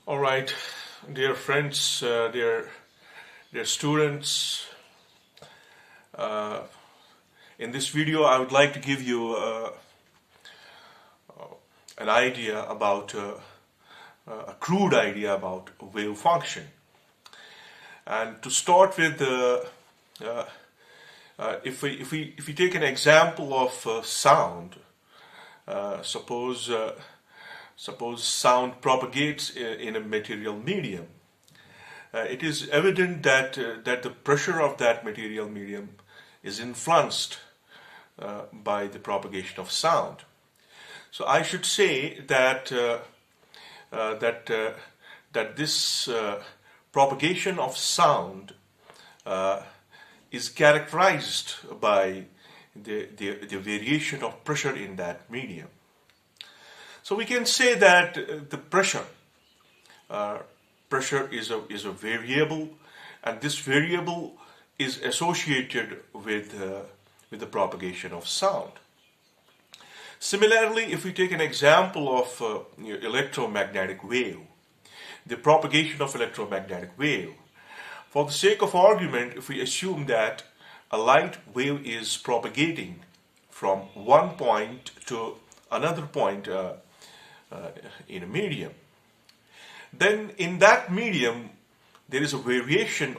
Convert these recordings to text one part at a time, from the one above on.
All right, dear friends, dear students. Uh, in this video, I would like to give you an idea about a crude idea about wave function. And to start with, if we take an example of sound, suppose sound propagates in a material medium. It is evident that the pressure of that material medium is influenced by the propagation of sound. So I should say that that this propagation of sound is characterized by the variation of pressure in that medium. So we can say that the pressure is a variable, and this variable is associated with the propagation of sound. Similarly, if we take an example of electromagnetic wave, the propagation of electromagnetic wave, for the sake of argument, if we assume that a light wave is propagating from one point to another point in a medium, then in that medium there is a variation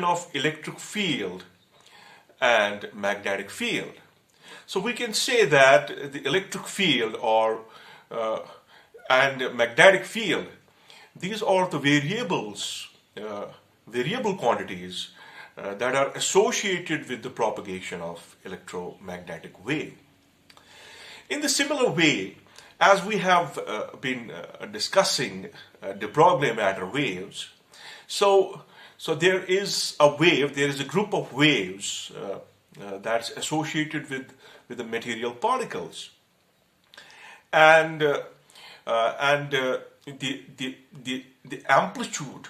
of electric field and magnetic field. So we can say that the electric field and magnetic field, these are the variable quantities that are associated with the propagation of electromagnetic wave. In the similar way, as we have been discussing de Broglie matter waves, so there is a group of waves that's associated with the material particles, and the amplitude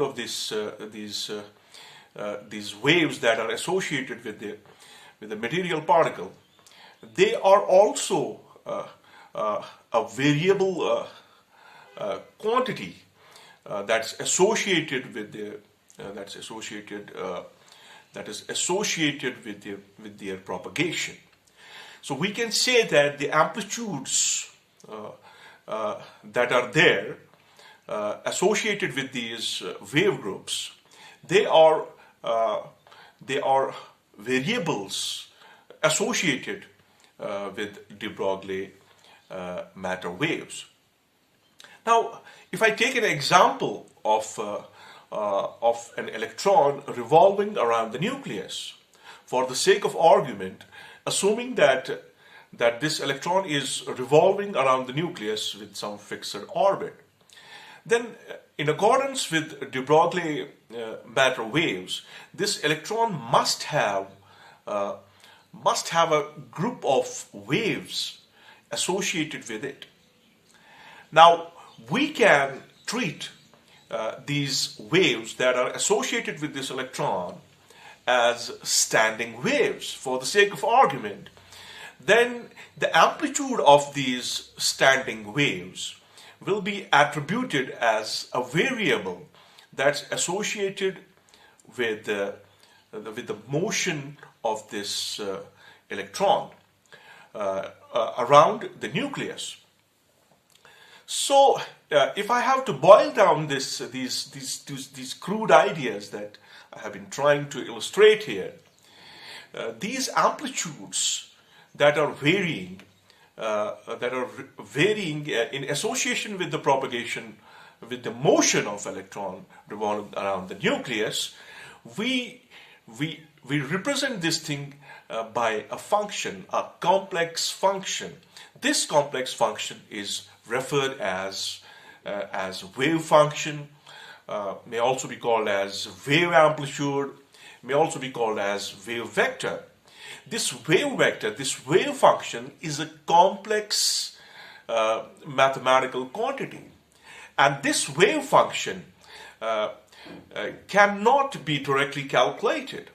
of these waves that are associated with the material particle, they are also a variable quantity that is associated with their propagation. So we can say that the amplitudes that are there associated with these wave groups, they are variables associated with de Broglie matter waves. Now, if I take an example of an electron revolving around the nucleus, for the sake of argument, assuming that this electron is revolving around the nucleus with some fixed orbit, then in accordance with de Broglie matter waves, this electron must have a group of waves associated with it. Now, we can treat these waves that are associated with this electron as standing waves for the sake of argument. Then the amplitude of these standing waves will be attributed as a variable that's associated with the motion of this electron around the nucleus. So, if I have to boil down these crude ideas that I have been trying to illustrate here, these amplitudes that are varying in association with the propagation, with the motion of electron revolving around the nucleus, we represent this thing by a function, a complex function. This complex function is referred as wave function, may also be called as wave amplitude, may also be called as wave vector. This wave function is a complex mathematical quantity, and this wave function cannot be directly calculated.